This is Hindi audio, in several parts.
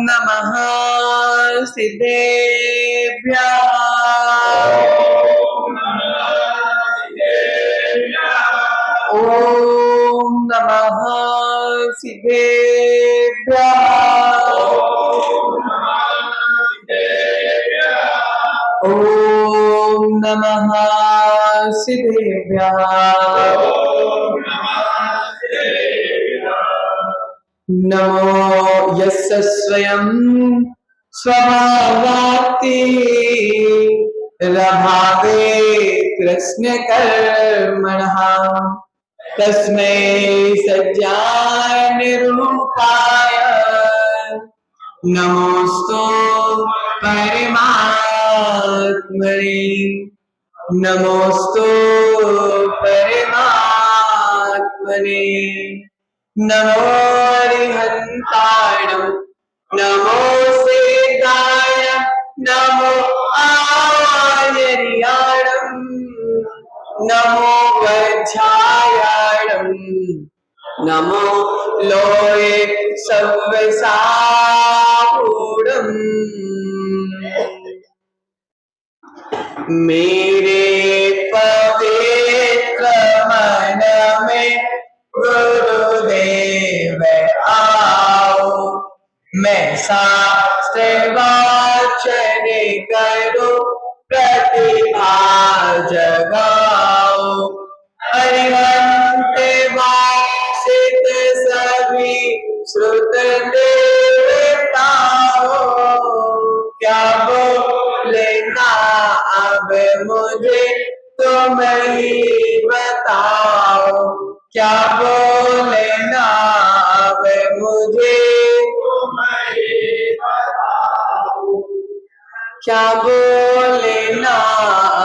नमः सिद्धेभ्यः। ॐ नमः सिद्धेभ्यः। ॐ नमः सिद्धेभ्यः। नमो यस्य स्वयं स्वभावाति रभावे कृष्ण कर्मणः तस्मै सज्जाय निरूपाय नमोस्तु परमात्मने। नमोस्तु परमात्मने। नमो हरिहन्ताय नमो सेदाय नमो आयर्याणं नमो वज्रायाणं नमो लोये सव्यसारूढम्। मेरे पवित्र मन में गुरुदेव आओ, मैं शास्त्र वाचन करूं प्रतिभा जगाओ। हरिवंश वासित सभी श्रुत देवताओं, क्या बोलना अब मुझे तुम ही बताओ। क्या बोलना अब मुझे तुम ही बताओ। क्या बोलना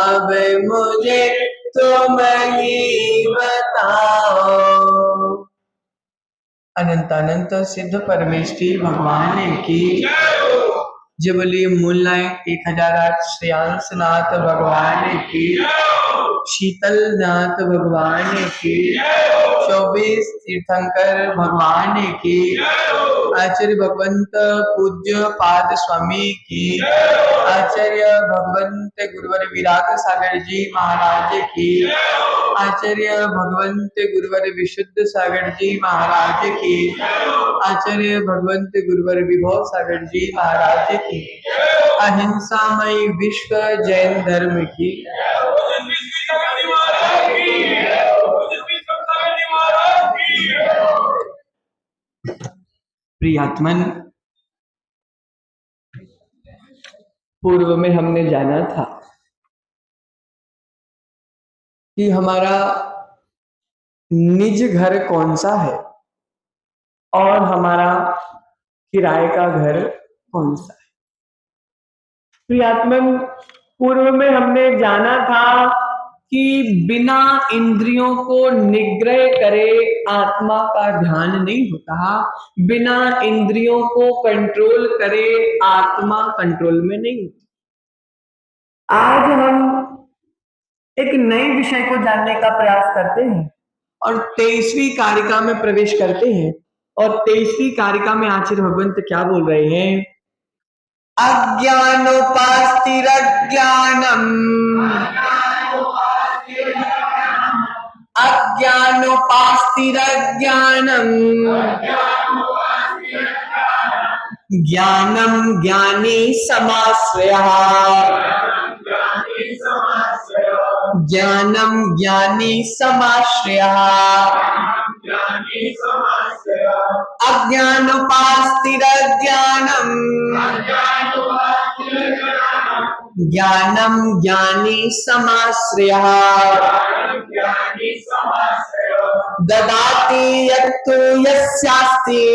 अब मुझे तुम ही बताओ। अनंत अनंत सिद्ध परमेष्ठी भगवान की जय बोलिए। मूलनायक 1008 श्रेयांसनाथ भगवान की, शीतलनाथ भगवान की, 24 तीर्थंकर भगवान की, आचार्य भगवंत पूज्य पाद स्वामी की, आचार्य भगवंत गुरुवर विराग सागर जी महाराज की, आचार्य भगवंत गुरुवर विशुद्ध सागर जी महाराज की, आचार्य भगवंत गुरुवर विभव सागर जी महाराज की, अहिंसामय विश्व जैन धर्म की। प्रियात्मन, पूर्व में हमने जाना था कि हमारा निज घर कौन सा है और हमारा किराए का घर कौन सा है। प्रियात्मन, पूर्व में हमने जाना था कि बिना इंद्रियों को निग्रह करे आत्मा का ध्यान नहीं होता, बिना इंद्रियों को कंट्रोल करे आत्मा कंट्रोल में नहीं होती। आज हम एक नए विषय को जानने का प्रयास करते हैं और 23वीं कारिका में प्रवेश करते हैं। और 23वीं कारिका में आचार्य भगवंत क्या बोल रहे हैं? अज्ञानोपास्तिरज्ञानम्, अज्ञानोपास्तिरज्ञानम्, ज्ञानं ज्ञानी समाश्रयः, ज्ञानं ज्ञानी समाश्रयः। अज्ञानोपास्तिरज्ञानम्, ज्ञानं ज्ञानी समाश्रयः। ददाति यत्तु यस्यास्ति,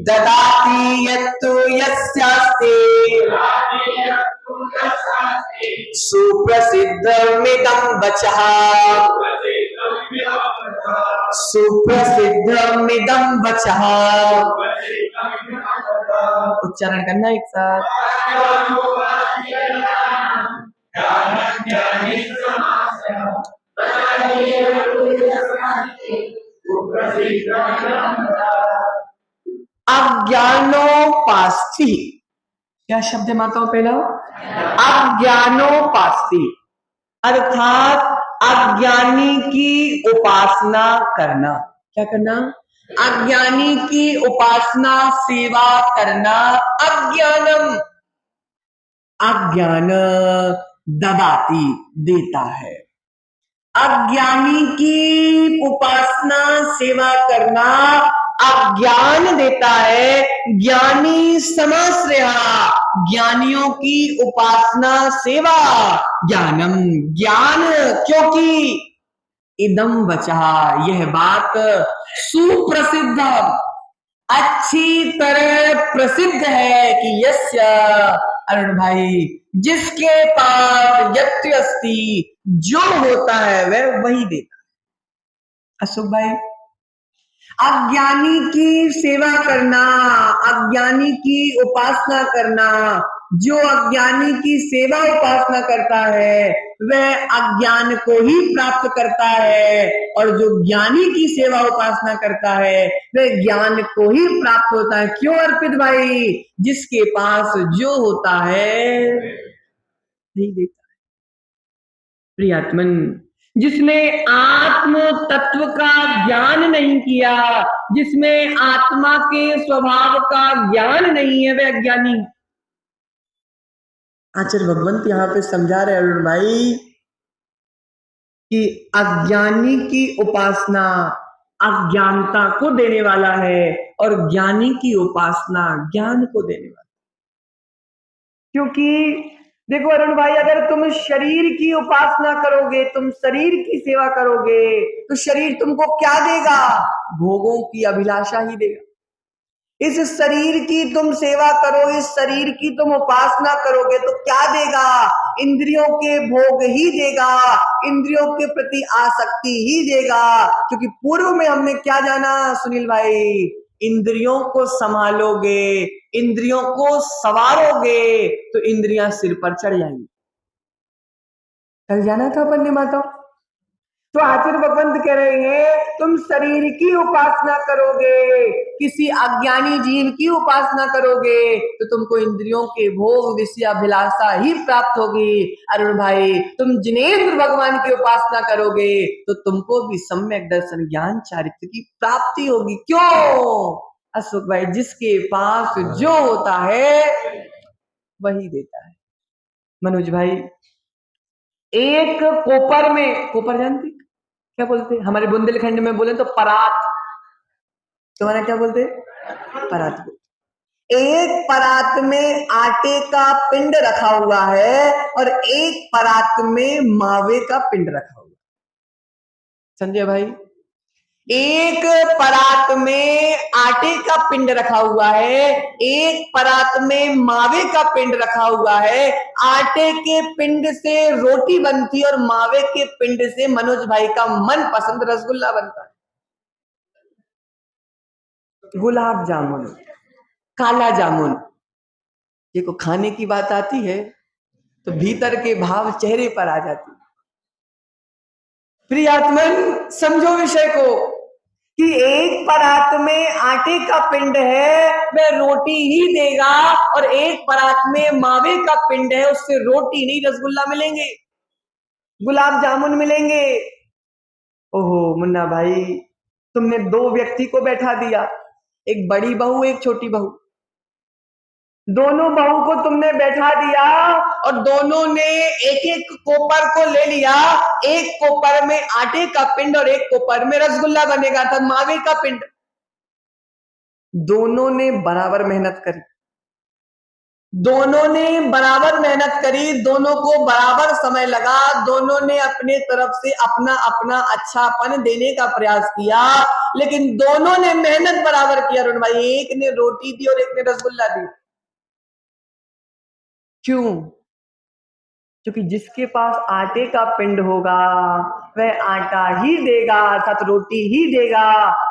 ददाति यत्तु यस्यास्ति, सुप्रसिद्धमिदं वचः, सुप्रसिद्धमिदं वचः। उच्चारण करना एक साथ। अज्ञानोपास्थि। क्या शब्द है माताओं? पहला अज्ञानोपास्थि, अर्थात अज्ञानी की उपासना करना। क्या करना? अज्ञानी की उपासना, सेवा करना। अज्ञानम, अज्ञान ददाति, देता है। अज्ञानी की उपासना, सेवा करना अज्ञान देता है। ज्ञानी समाश्रया, ज्ञानियों की उपासना, सेवा ज्ञानम, ज्ञान। क्योंकि इदम वचा, यह बात सुप्रसिद्ध, अच्छी तरह प्रसिद्ध है कि यस्य, अरुण भाई, जिसके पास यत्य अस्ति, जो होता है वह वही देता है। अशोक भाई, अज्ञानी की सेवा करना, अज्ञानी की उपासना करना, जो अज्ञानी की सेवा उपासना करता है वह अज्ञान को ही प्राप्त करता है, और जो ज्ञानी की सेवा उपासना करता है वह ज्ञान को ही प्राप्त होता है। क्यों अर्पित भाई? जिसके पास जो होता है नहीं देता है। प्रियात्मन, जिसने आत्म तत्व का ज्ञान नहीं किया, जिसमें आत्मा के स्वभाव का ज्ञान नहीं है, वह अज्ञानी। आचार्य भगवंत यहाँ पे समझा रहे अरुण भाई कि अज्ञानी की उपासना अज्ञानता को देने वाला है, और ज्ञानी की उपासना ज्ञान को देने वाला। क्योंकि देखो अरुण भाई, अगर तुम शरीर की उपासना करोगे, तुम शरीर की सेवा करोगे, तो शरीर तुमको क्या देगा? भोगों की अभिलाषा ही देगा। इस शरीर की तुम सेवा करो, इस शरीर की तुम उपासना करोगे तो क्या देगा? इंद्रियों के भोग ही देगा, इंद्रियों के प्रति आसक्ति ही देगा। क्योंकि पूर्व में हमने क्या जाना सुनील भाई? इंद्रियों को संभालोगे, इंद्रियों को सवारोगे तो इंद्रियां सिर पर चढ़ जाएंगी। कल जाना था अपन ने माता। तो आचार्य भगवंत कह रहे हैं तुम शरीर की उपासना करोगे, किसी अज्ञानी जीव की उपासना करोगे तो तुमको इंद्रियों के भोग, विषयाभिलाषा ही प्राप्त होगी। अरुण भाई, तुम जिनेंद्र भगवान की उपासना करोगे तो तुमको भी सम्यक दर्शन, ज्ञान, चारित्र की प्राप्ति होगी। क्यों अशोक भाई? जिसके पास जो होता है वही देता है। मनोज भाई, एक कोपर में, कोपर जानते क्या बोलते? हमारे बुंदेलखंड में बोले तो परात। तुम्हारा क्या बोलते? परात। एक परात में आटे का पिंड रखा हुआ है और एक परात में मावे का पिंड रखा हुआ है। संजय भाई, एक परात में आटे का पिंड रखा हुआ है, एक परात में मावे का पिंड रखा हुआ है। आटे के पिंड से रोटी बनती है और मावे के पिंड से मनोज भाई का मन पसंद रसगुल्ला बनता है, गुलाब जामुन, काला जामुन। देखो, खाने की बात आती है तो भीतर के भाव चेहरे पर आ जाती है। प्रियात्मन, समझो विषय को कि एक परात में आटे का पिंड है, वह रोटी ही देगा, और एक परात में मावे का पिंड है, उससे रोटी नहीं रसगुल्ला मिलेंगे, गुलाब जामुन मिलेंगे। ओहो मुन्ना भाई, तुमने दो व्यक्ति को बैठा दिया, एक बड़ी बहू एक छोटी बहू। दोनों बहू को तुमने बैठा दिया और दोनों ने एक एक कोपर को ले लिया। एक कोपर में आटे का पिंड और एक कोपर में रसगुल्ला बनेगा था, मावे का पिंड। दोनों ने बराबर मेहनत करी, दोनों ने बराबर मेहनत करी, दोनों को बराबर समय लगा, दोनों ने अपने तरफ से अपना अपना अच्छापन देने का प्रयास किया, लेकिन दोनों ने मेहनत बराबर किया। अरुण भाई, एक ने रोटी दी और एक ने रसगुल्ला दी। क्यों? क्योंकि जिसके पास आटे का पिंड होगा वह आटा ही देगा अर्थात रोटी ही देगा,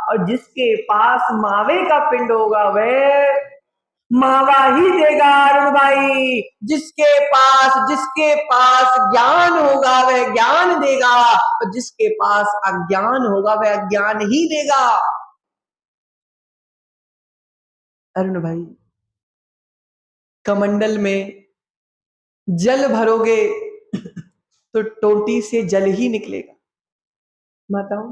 और जिसके पास मावे का पिंड होगा वह मावा ही देगा। अरुण भाई, जिसके पास ज्ञान होगा वह ज्ञान देगा, और जिसके पास अज्ञान होगा वह अज्ञान ही देगा। अरुण भाई, कमंडल में जल भरोगे तो टोटी से जल ही निकलेगा। बताओ,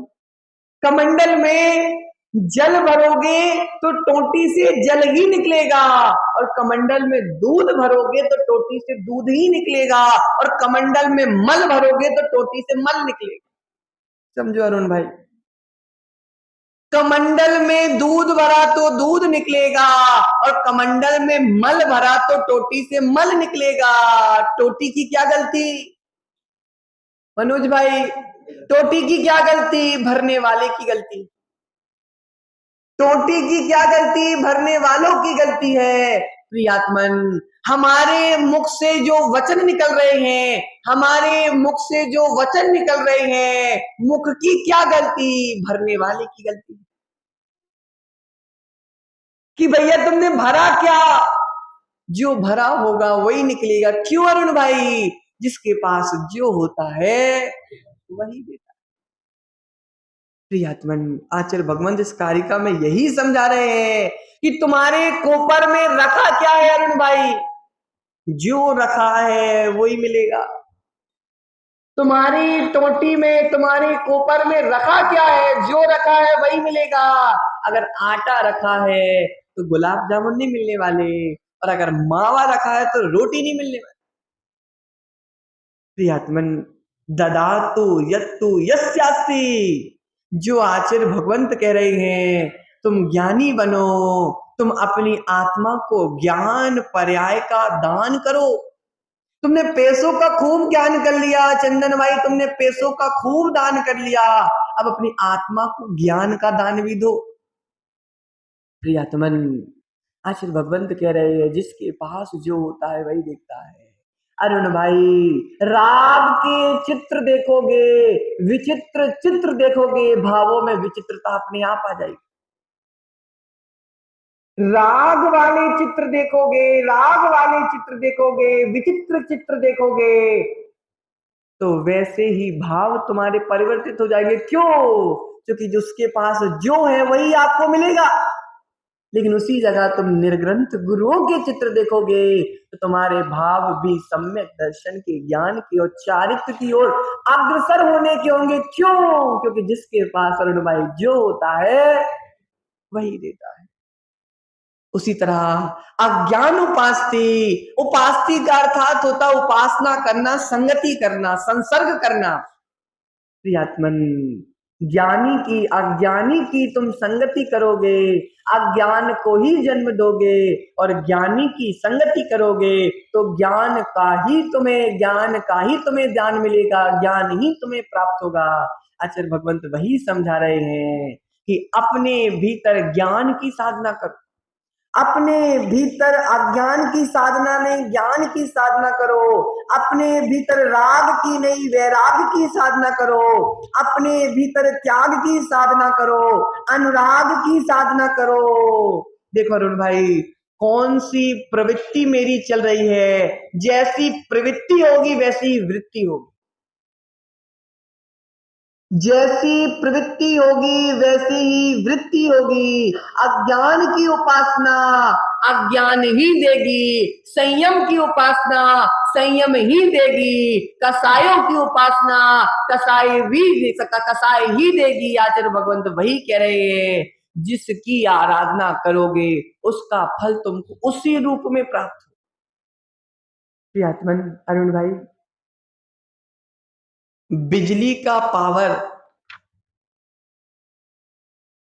कमंडल में जल भरोगे तो टोटी से जल ही निकलेगा, और कमंडल में दूध भरोगे तो टोटी से दूध ही निकलेगा, और कमंडल में मल भरोगे तो टोटी से मल निकलेगा। समझो अरुण भाई, कमंडल में दूध भरा तो दूध निकलेगा, और कमंडल में मल भरा तो टोटी से मल निकलेगा। टोटी की क्या गलती मनोज भाई? टोटी की क्या गलती? भरने वाले की गलती। टोटी की क्या गलती? भरने वालों की गलती है। प्रियात्मन, हमारे मुख से जो वचन निकल रहे हैं, हमारे मुख से जो वचन निकल रहे हैं, मुख की क्या गलती? भरने वाले की गलती। कि भैया तुमने भरा क्या? जो भरा होगा वही निकलेगा। क्यों अरुण भाई? जिसके पास जो होता है वही देता है। प्रियात्मन, आचार्य भगवंत इस कारिका में यही समझा रहे हैं कि तुम्हारे कोपर में रखा क्या है अरुण भाई? जो रखा है वही मिलेगा। तुम्हारी टोटी में, तुम्हारी कोपर में रखा क्या है? जो रखा है वही मिलेगा। अगर आटा रखा है तो गुलाब जामुन नहीं मिलने वाले, और अगर मावा रखा है तो रोटी नहीं मिलने वाली। प्रियात्मन, ददातु यत्तु यस्यास्ति। जो आचार्य भगवंत कह रहे हैं, तुम ज्ञानी बनो, तुम अपनी आत्मा को ज्ञान पर्याय का दान करो। तुमने पैसों का खूब ज्ञान कर लिया चंदन भाई, तुमने पैसों का खूब दान कर लिया, अब अपनी आत्मा को ज्ञान का दान भी दो। प्रियतमन, आचार्य भगवंत कह रहे हैं जिसके पास जो होता है वही देखता है। अरुण भाई, राग के चित्र देखोगे, विचित्र चित्र देखोगे, भावों में विचित्रता अपने आप आ जाएगी। राग वाले चित्र देखोगे, राग वाले चित्र देखोगे, विचित्र चित्र देखोगे, तो वैसे ही भाव तुम्हारे परिवर्तित हो जाएंगे। क्यों? क्योंकि जिसके पास जो है वही आपको मिलेगा। लेकिन उसी जगह तुम निर्ग्रंथ गुरुओं के चित्र देखोगे तो तुम्हारे भाव भी सम्यक दर्शन के, ज्ञान की और चारित्र की ओर अग्रसर होने के होंगे। क्यों? क्योंकि जिसके पास अरुण भाई जो होता है वही देता है। उसी तरह अज्ञान उपास्ति, उपास्ति का अर्थात होता उपासना करना, संगति करना, संसर्ग करना। प्रियात्मन, ज्ञानी की अज्ञानी की तुम संगति करोगे, अज्ञान को ही जन्म दोगे, और ज्ञानी की संगति करोगे तो ज्ञान का ही तुम्हें ज्ञान मिलेगा, ज्ञान ही तुम्हें प्राप्त होगा। आचार्य भगवंत वही समझा रहे हैं कि अपने भीतर ज्ञान की साधना करो, अपने भीतर अज्ञान की साधना नहीं ज्ञान की साधना करो, अपने भीतर राग की नहीं वैराग की साधना करो, अपने भीतर त्याग की साधना करो, अनुराग की साधना करो। देखो अरुण भाई, कौन सी प्रवृत्ति मेरी चल रही है, जैसी प्रवृत्ति होगी वैसी वृत्ति होगी, जैसी प्रवृत्ति होगी वैसी ही वृत्ति होगी। अज्ञान की उपासना अज्ञान ही देगी, संयम की उपासना संयम ही देगी, कसायों की उपासना कसाय ही देगी। आचार्य भगवंत वही कह रहे हैं, जिसकी आराधना करोगे उसका फल तुमको उसी रूप में प्राप्त हो। प्रियात्मन अरुण भाई, बिजली का पावर,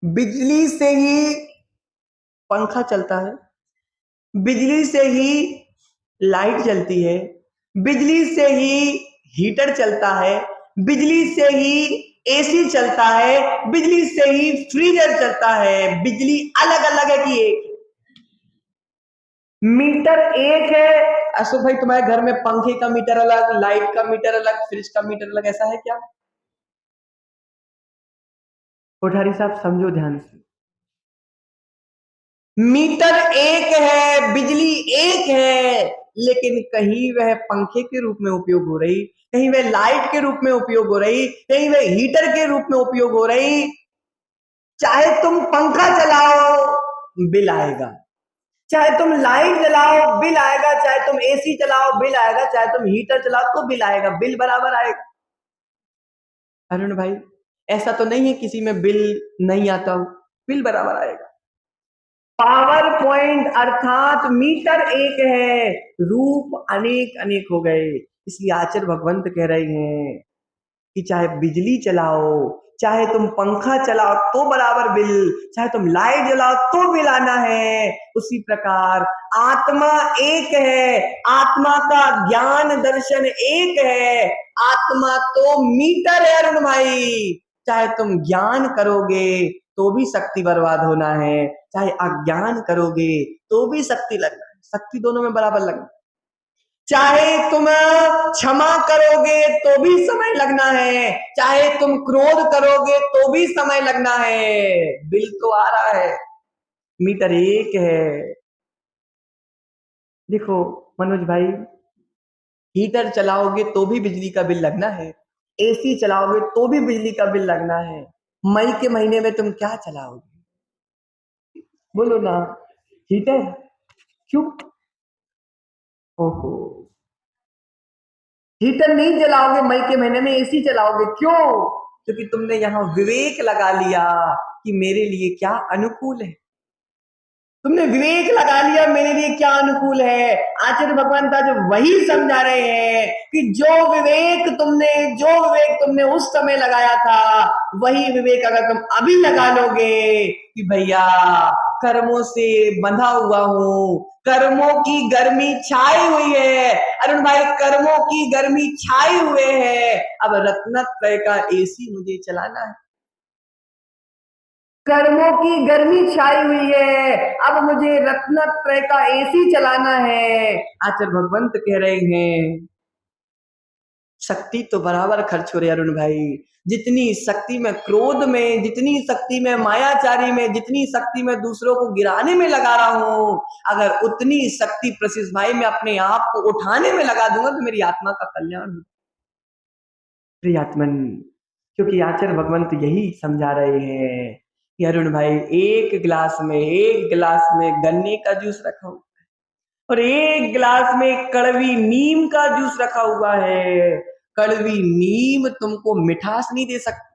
बिजली से ही पंखा चलता है, बिजली से ही लाइट जलती है, बिजली से ही हीटर चलता है, बिजली से ही एसी चलता है, बिजली से ही फ्रीजर चलता है। बिजली अलग अलग है कि एक? मीटर एक है। अशोक भाई, तुम्हारे घर में पंखे का मीटर अलग, लाइट का मीटर अलग, फ्रिज का मीटर अलग, ऐसा है क्या? कोठारी साहब समझो ध्यान से, मीटर एक है, बिजली एक है, लेकिन कहीं वह पंखे के रूप में उपयोग हो रही, कहीं वह लाइट के रूप में उपयोग हो रही, कहीं वह हीटर के रूप में उपयोग हो रही। चाहे तुम पंखा चलाओ बिल आएगा, चाहे तुम लाइट जलाओ बिल आएगा, चाहे तुम एसी चलाओ बिल आएगा, चाहे तुम हीटर चलाओ तो बिल आएगा, बिल बराबर आएगा। अरुण भाई, ऐसा तो नहीं है किसी में बिल नहीं आता हो, बिल बराबर आएगा। पावर पॉइंट अर्थात मीटर एक है, रूप अनेक अनेक हो गए। इसलिए आचार्य भगवंत कह रहे हैं कि चाहे बिजली चलाओ, चाहे तुम पंखा चलाओ तो बराबर बिल, चाहे तुम लाइट जलाओ तो बिल आना है। उसी प्रकार आत्मा एक है, आत्मा का ज्ञान दर्शन एक है, आत्मा तो मीटर है अरुण भाई। चाहे तुम ज्ञान करोगे तो भी शक्ति बर्बाद होना है, चाहे अज्ञान करोगे तो भी शक्ति लगना है, शक्ति दोनों में बराबर लगना है। चाहे तुम क्षमा करोगे तो भी समय लगना है, चाहे तुम क्रोध करोगे तो भी समय लगना है। बिल तो आ रहा है, मीटर एक है। देखो मनोज भाई, हीटर चलाओगे तो भी बिजली का बिल लगना है, एसी चलाओगे तो भी बिजली का बिल लगना है। मई के महीने में तुम क्या चलाओगे? बोलो ना, हीटर? क्यों? ओहो, हीटर नहीं जलाओगे मई के महीने में, एसी चलाओगे। क्यों? क्योंकि तुमने यहां विवेक लगा लिया कि मेरे लिए क्या अनुकूल है। तुमने विवेक लगा लिया मेरे लिए क्या अनुकूल है। आचार्य भगवान था जो वही समझा रहे हैं कि जो विवेक तुमने उस समय लगाया था, वही विवेक अगर तुम अभी लगा लोगे कि भैया कर्मों से बंधा हुआ हूं, कर्मों की गर्मी छाई हुई है। अरुण भाई, कर्मों की गर्मी छाई हुए है, अब रत्नत्रय का एसी मुझे चलाना है। कर्मों की गर्मी छाई हुई है, अब मुझे रत्नत्रय का एसी चलाना है। आचार्य भगवंत कह रहे हैं शक्ति तो बराबर खर्च हो रही है अरुण भाई। जितनी शक्ति में क्रोध में, जितनी शक्ति में मायाचारी में, जितनी शक्ति में दूसरों को गिराने में लगा रहा हूं, अगर उतनी शक्ति प्रशिष भाई मैं अपने आप को उठाने में लगा दूंगा तो मेरी आत्मा का कल्याण हो। प्रियात्मन, क्योंकि आचार्य भगवंत यही समझा रहे हैं कि अरुण भाई, एक गिलास में गन्ने का जूस रखा हुआ और एक गिलास में कड़वी नीम का जूस रखा हुआ है। कड़वी नीम तुमको मिठास नहीं दे सकती,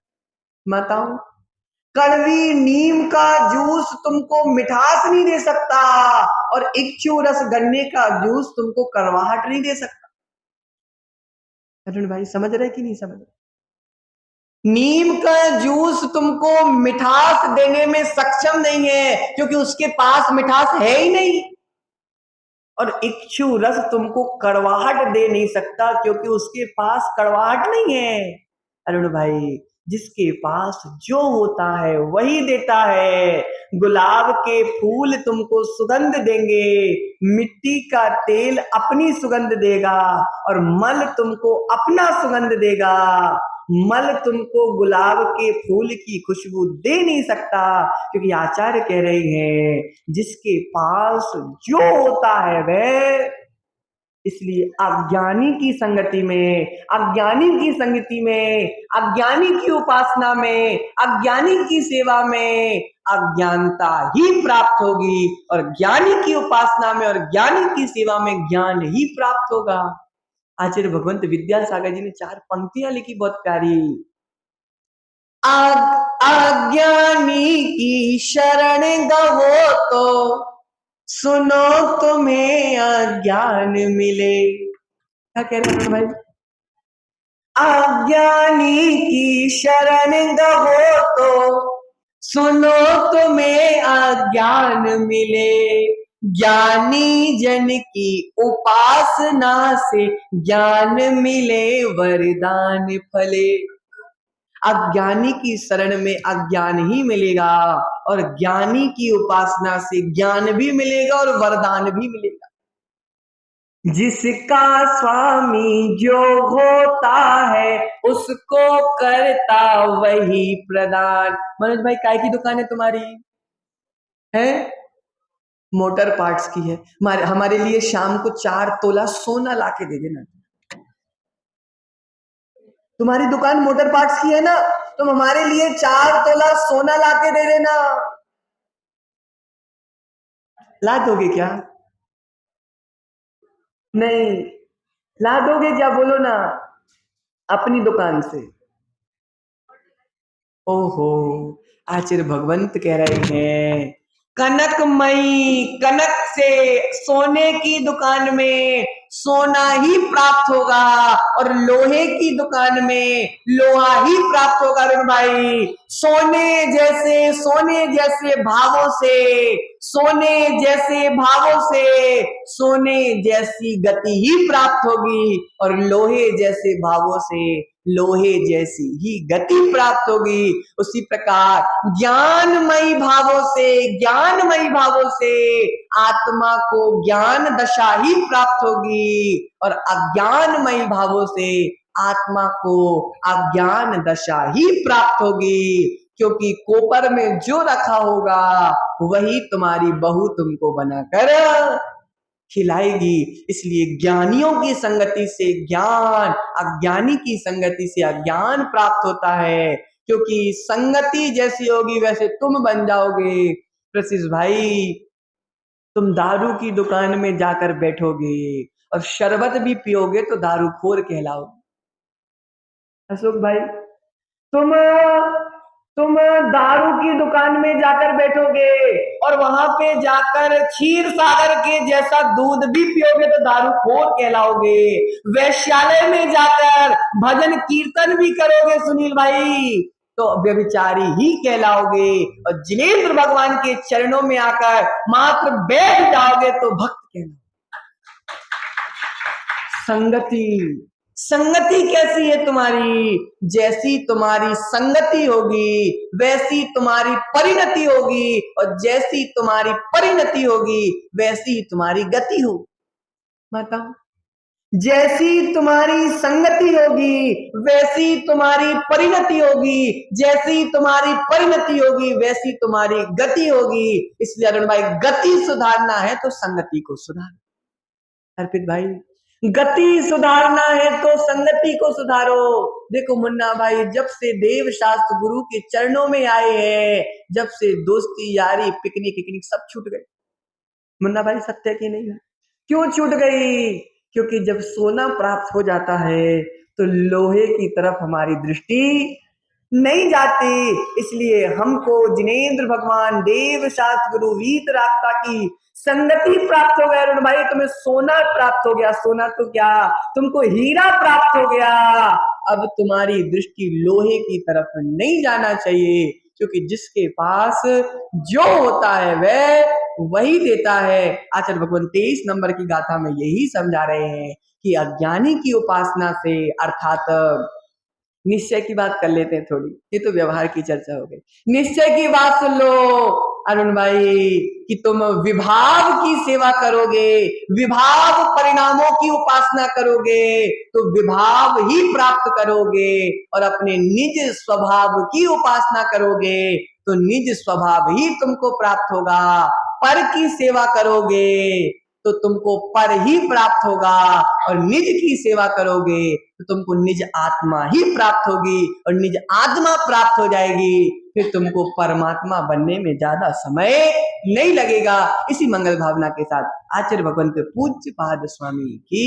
बताओ। कड़वी नीम का जूस तुमको मिठास नहीं दे सकता, और इक्षु रस गन्ने का जूस तुमको कड़वाहट नहीं दे सकता। अरुण भाई समझ रहे कि नहीं समझ रहे? नीम का जूस तुमको मिठास देने में सक्षम नहीं है, क्योंकि उसके पास मिठास है ही नहीं। और इक्षु रस तुमको कड़वाहट दे नहीं सकता, क्योंकि उसके पास कड़वाहट नहीं है। अरुण भाई, जिसके पास जो होता है वही देता है। गुलाब के फूल तुमको सुगंध देंगे, मिट्टी का तेल अपनी सुगंध देगा, और मल तुमको अपना सुगंध देगा। मल तुमको गुलाब के फूल की खुशबू दे नहीं सकता, क्योंकि आचार्य कह रहे हैं जिसके पास जो होता है वह। इसलिए अज्ञानी की संगति में, अज्ञानी की संगति में, अज्ञानी की उपासना में, अज्ञानी की सेवा में अज्ञानता ही प्राप्त होगी, और ज्ञानी की उपासना में और ज्ञानी की सेवा में ज्ञान ही प्राप्त होगा। आचार्य भगवंत विद्यासागर जी ने 4 पंक्तियां लिखी, बहुत प्यारी। अज्ञानी की शरण गवो तो सुनो तुम्हें अज्ञान मिले। क्या कह रहे हैं भाई? अज्ञानी की शरण गवो तो सुनो तुम्हें अज्ञान मिले, ज्ञानी जन की उपासना से ज्ञान मिले वरदान फले। अज्ञानी की शरण में अज्ञान ही मिलेगा, और ज्ञानी की उपासना से ज्ञान भी मिलेगा और वरदान भी मिलेगा। जिसका स्वामी जो होता है उसको करता वही प्रदान। मनोज भाई, काय की दुकान है तुम्हारी? है मोटर पार्ट्स की है। हमारे लिए शाम को 4 तोला सोना लाके दे देना। तुम्हारी दुकान मोटर पार्ट्स की है ना, तुम हमारे लिए 4 तोला सोना लाके दे देना। ला दोगे क्या? नहीं ला दोगे क्या, बोलो ना, अपनी दुकान से। ओहो, आचार्य भगवंत कह रहे हैं कनकमयी, कनक से सोने की दुकान में सोना ही प्राप्त होगा और लोहे की दुकान में लोहा ही प्राप्त होगा। अरुण भाई, सोने जैसे भावों से, सोने जैसे भावों से सोने जैसी गति ही प्राप्त होगी और लोहे जैसे भावों से लोहे जैसी ही गति प्राप्त होगी। उसी प्रकार ज्ञानमयी भावों से आत्मा को ज्ञान दशा ही प्राप्त होगी और अज्ञानमयी भावों से आत्मा को अज्ञान दशा ही प्राप्त होगी। क्योंकि कोपर में जो रखा होगा वही तुम्हारी बहू तुमको बनाकर खिलाएगी। इसलिए ज्ञानियों की संगति से ज्ञान, अज्ञानी की संगति से अज्ञान प्राप्त होता है। क्योंकि संगति जैसी होगी वैसे तुम बन जाओगे। प्रशिष भाई, तुम दारू की दुकान में जाकर बैठोगे और शरबत भी पियोगे तो दारूखोर कहलाओगे। अशोक भाई, तुम तुम दारू की दुकान में जाकर बैठोगे और वहां पे जाकर क्षीर सागर के जैसा दूध भी पियोगे तो दारूखोर कहलाओगे। वैश्यालय में जाकर भजन कीर्तन भी करोगे सुनील भाई तो व्यभिचारी ही कहलाओगे और जिनेंद्र भगवान के चरणों में आकर मात्र बैठ जाओगे तो भक्त कहलाओगे। संगति कैसी है तुम्हारी? जैसी तुम्हारी संगति होगी वैसी तुम्हारी परिणति होगी और जैसी तुम्हारी परिणति होगी वैसी तुम्हारी गति होगी। बताओ, जैसी तुम्हारी संगति होगी वैसी तुम्हारी परिणति होगी, जैसी तुम्हारी परिणति होगी वैसी तुम्हारी गति होगी। इसलिए अरुण भाई, गति सुधारना है तो संगति को सुधारो। अर्पित भाई, गति सुधारना है तो संगति को सुधारो। देखो मुन्ना भाई, जब से देव शास्त्र गुरु के चरणों में आए हैं, जब से दोस्ती यारी पिकनिक सब छूट गए। मुन्ना भाई, सत्य की नहीं है? क्यों छूट गई? क्योंकि जब सोना प्राप्त हो जाता है तो लोहे की तरफ हमारी दृष्टि नहीं जाती। इसलिए हमको जिनेंद्र भगवान, देव शास्त्र गुरु वीतरागता की संगति प्राप्त हो गया। अरुण भाई, तुम्हें सोना प्राप्त हो गया, सोना तो क्या, तुमको हीरा प्राप्त हो गया। अब तुम्हारी दृष्टि लोहे की तरफ नहीं जाना चाहिए, क्योंकि जिसके पास जो होता है वह वही देता है। आचार्य भगवान 23 नंबर की गाथा में यही समझा रहे हैं कि अज्ञानी की उपासना से, अर्थात निश्चय की बात कर लेते हैं थोड़ी, ये तो व्यवहार की चर्चा हो गई। निश्चय की बात सुन लो अरुण भाई, कि तुम विभाव की सेवा करोगे, विभाव परिणामों की उपासना करोगे तो विभाव ही प्राप्त करोगे और अपने निज स्वभाव की उपासना करोगे तो निज स्वभाव ही तुमको प्राप्त होगा। पर की सेवा करोगे तो तुमको पर ही प्राप्त होगा और निज की सेवा करोगे तो तुमको निज आत्मा ही प्राप्त होगी और निज आत्मा प्राप्त हो जाएगी, फिर तुमको परमात्मा बनने में ज्यादा समय नहीं लगेगा। इसी मंगल भावना के साथ आचार्य भगवंत पूज्य पाद स्वामी की